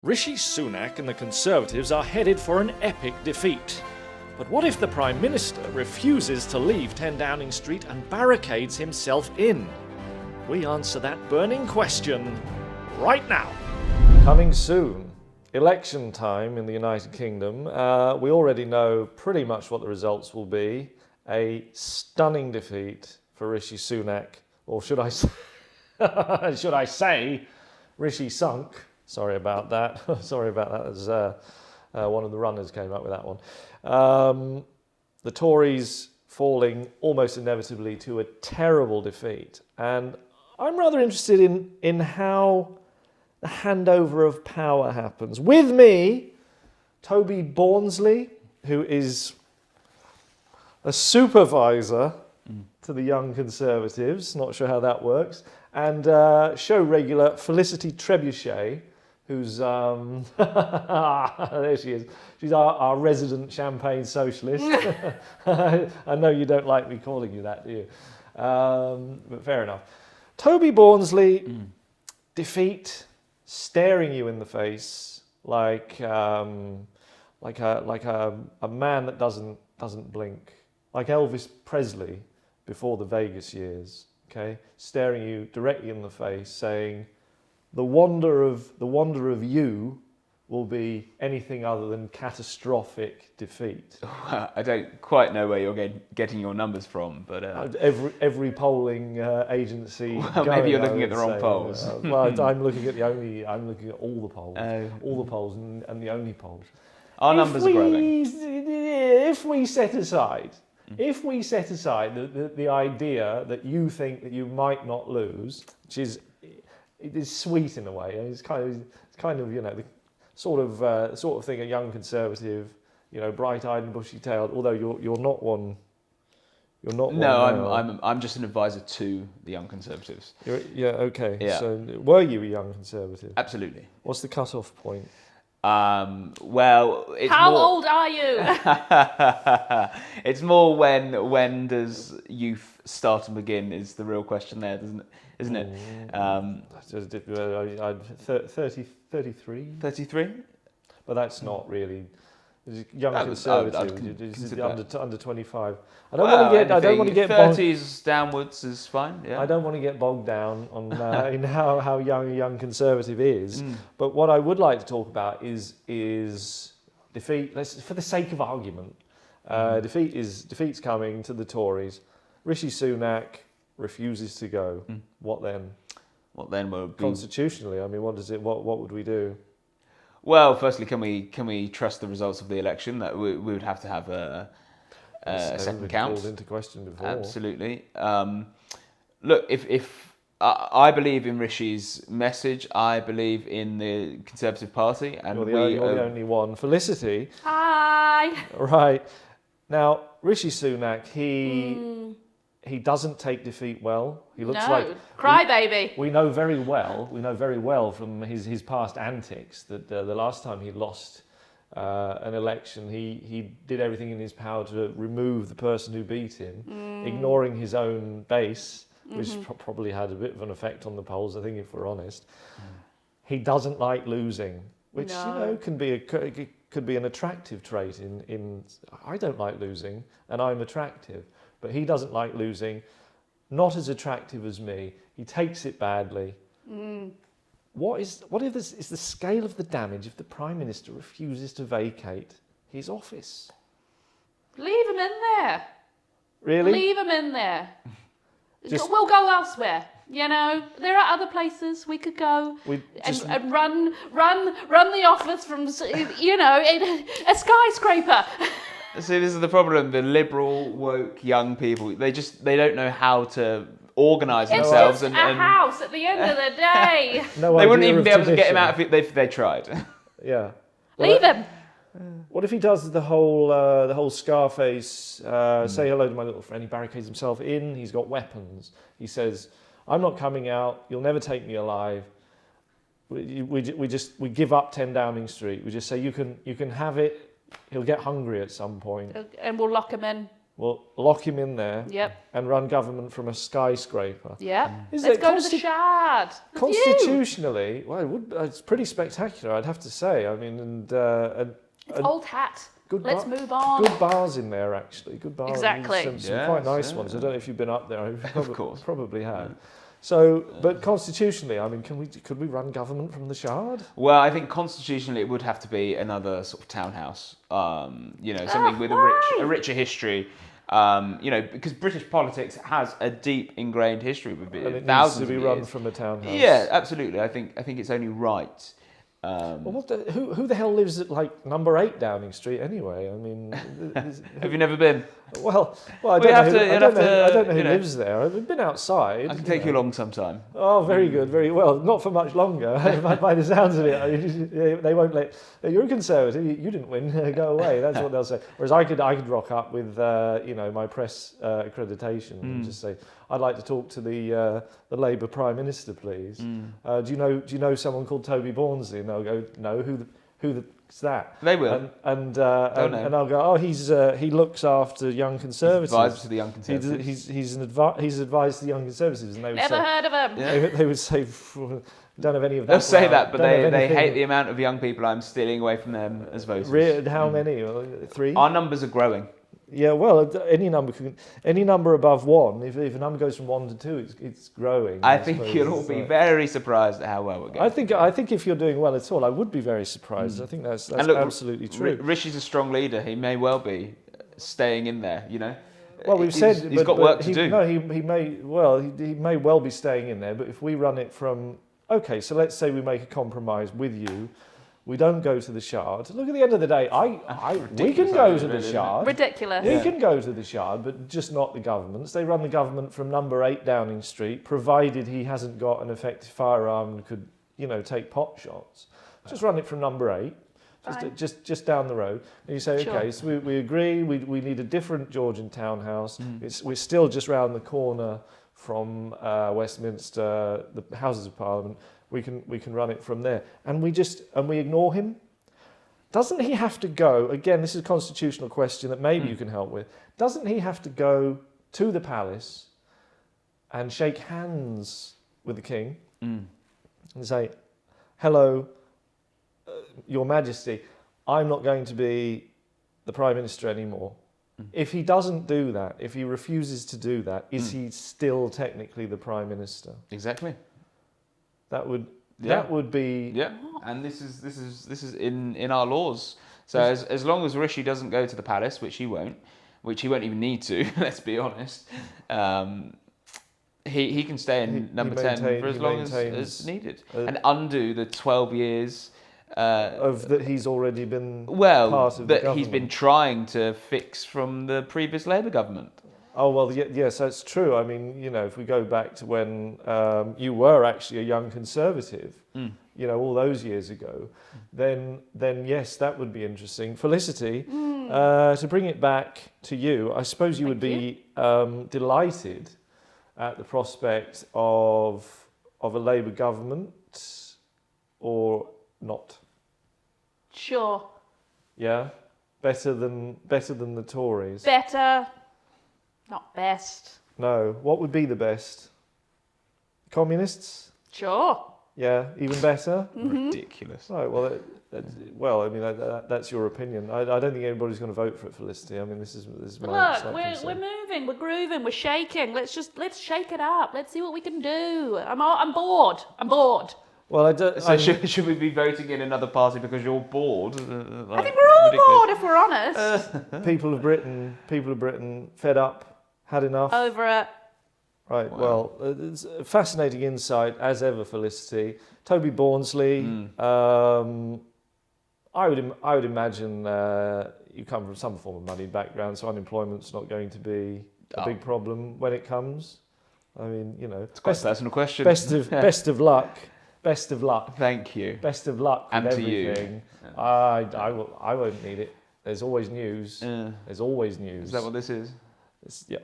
Rishi Sunak and the Conservatives are headed for an epic defeat. But what if the Prime Minister refuses to leave 10 Downing Street and barricades himself in? We answer that burning question right now. Coming soon, election time in the United Kingdom. We already know pretty much what the results will be. A stunning defeat for Rishi Sunak, or should I say, Rishi Sunk. Sorry about that. Sorry about that, as one of the runners came up with that one. The Tories falling almost inevitably to a terrible defeat. And I'm rather interested in how the handover of power happens. With me, Toby Bawnsley, who is a supervisor to the Young Conservatives. Not sure how that works. And show regular Felicity Trebuchet, who's, there she is. She's our resident champagne socialist. I know you don't like me calling you that, do you? But fair enough. Toby Bawnsley, defeat, staring you in the face like a man that doesn't blink, like Elvis Presley before the Vegas years. Okay, staring you directly in the face, saying, "The wonder of you will be anything other than catastrophic defeat." I don't quite know where you're getting your numbers from, but every polling agency. Well, maybe you're looking at the wrong polls. Well, I'm looking at all the polls, all the polls, and the only polls. Our numbers are growing. If we set aside the idea that you think that you might not lose, which is sweet in a way. It's kind of the sort of thing a young Conservative, bright-eyed and bushy-tailed. Although you're not one. You're not. No, I'm just an advisor to the Young Conservatives. Okay. Yeah. So were you a Young Conservative? Absolutely. What's the cut-off point? Well, it's How more... old are you? It's more when does youth start and begin is the real question there, isn't it? 33. 33? But that's not really Young Conservative. It's under 25. I don't want to get 30s downwards is fine. Yeah. I don't want to get bogged down on in how young a Young Conservative is. But what I would like to talk about is defeat. For the sake of argument, defeat's coming to the Tories. Rishi Sunak refuses to go. What then? What then will be constitutionally? I mean, what would we do? Well, firstly, can we trust the results of the election? That we would have to have a second count. Called into question before. Absolutely. Look, if I believe in Rishi's message, I believe in the Conservative Party, and you're the only one. Felicity. Hi. Right now, Rishi Sunak, he doesn't take defeat well. He looks like crybaby. We know very well from his past antics that the last time he lost an election, he did everything in his power to remove the person who beat him, ignoring his own base, which probably had a bit of an effect on the polls, I think, if we're honest. He doesn't like losing, which could be an attractive trait. In I don't like losing, and I'm attractive. But he doesn't like losing, not as attractive as me. He takes it badly. What is the scale of the damage if the Prime Minister refuses to vacate his office? Leave him in there. Really? Leave him in there. We'll go elsewhere. There are other places we could go and run the office from, a skyscraper. See, this is the problem. The liberal, woke, young people, they don't know how to organise themselves. It's just a house at the end of the day. They wouldn't even be able to get him out if they tried. Yeah. Leave him. What if he does the whole Scarface, say hello to my little friend, he barricades himself in, he's got weapons. He says, "I'm not coming out, you'll never take me alive. We give up 10 Downing Street. We just say, you can have it. He'll get hungry at some point." And we'll lock him in. We'll lock him in there Yep. and run government from a skyscraper. Yep. Is Let's it go to the Shard. The view. Constitutionally, well, it's pretty spectacular, I'd have to say. I mean, and It's old hat. good Let's move on. Good bars in there, actually. Good bars. Exactly. Some quite nice ones. I don't know if you've been up there. Of course. Probably have. So, but constitutionally, I mean, could we run government from the Shard? Well, I think constitutionally it would have to be another sort of townhouse. Something with a richer history. Because British politics has a deep ingrained history with it. And it thousands needs to be of run years. from a townhouse. Yeah, absolutely. I think it's only right. Well, who the hell lives at like number 8 Downing Street anyway? I mean, Have you never been? well, I don't know who you know. lives there. I've been outside. I can take you along sometime. Oh, very good, very well. Not for much longer, by the sounds of it. They won't let. You're a Conservative. You didn't win. Go away. That's what they'll say. Whereas I could rock up with my press accreditation and just say, I'd like to talk to the Labour Prime Minister, please. Do you know someone called Toby Bornsley? And they'll go, no. Who's that? They will. And I'll go, oh, he looks after Young Conservatives. He's advised to the Young Conservatives. He's advised the Young Conservatives, and they would Never say, heard of him. Yeah. They would say, don't have any of that. They'll say that, but they anything. hate the amount of young people I'm stealing away from them as voters. How many? 3? Our numbers are growing. Yeah, well, any number above 1. If a number goes from 1 to 2, it's growing. I think you'll all be very surprised at how well we're going. I think if you're doing well at all, I would be very surprised. I think that's absolutely true. Rishi's a strong leader. He may well be staying in there. Well, we've said he's got work to do. No, he may well be staying in there. But if we run it from so let's say we make a compromise with you. We don't go to the Shard. Look, at the end of the day, we can go to the Shard. Ridiculous. We can go to the Shard, but just not the governments. They run the government from number 8 Downing Street, provided he hasn't got an effective firearm and could, take pot shots. Just run it from number 8, just down the road. And you say, okay, so we agree. We need a different Georgian Townhouse. We're still just round the corner from Westminster, the Houses of Parliament. We can run it from there, and we ignore him. Doesn't he have to go? Again, this is a constitutional question that maybe you can help with. Doesn't he have to go to the palace and shake hands with the king and say, "Hello, Your Majesty, I'm not going to be the Prime Minister anymore." If he doesn't do that, if he refuses to do that, is he still technically the Prime Minister? Exactly. That would be and this is in our laws. So as long as Rishi doesn't go to the palace, which he won't even need to, let's be honest, he can stay in number 10 for as long as needed and undo the 12 years of that he's already been part of the that government. He's been trying to fix from the previous Labour government. Oh, well, yes, that's true. I mean, if we go back to when you were actually a young Conservative, all those years ago, then yes, that would be interesting. Felicity, to bring it back to you, I suppose you would be delighted at the prospect of a Labour government, or not? Sure. Yeah? Better than the Tories? Better. Not best. No. What would be the best? Communists? Sure. Yeah, even better? Ridiculous. Right, well, that's your opinion. I don't think anybody's going to vote for it, Felicity. I mean, this is my Look, we're moving, we're grooving, we're shaking. Let's shake it up. Let's see what we can do. I'm bored. Well, I don't. So should we be voting in another party because you're bored? I think we're all bored, if we're honest. People of Britain, fed up, had enough. Over it. Right. Wow. Well, it's a fascinating insight as ever, Felicity. Toby Bornsley. I would imagine you come from some form of money background, so unemployment's not going to be a big problem when it comes. I mean, it's quite a personal question. Best of luck. Best of luck. Thank you. Best of luck with everything. You. I won't need it. There's always news. There's always news. Is that what this is? Yeah.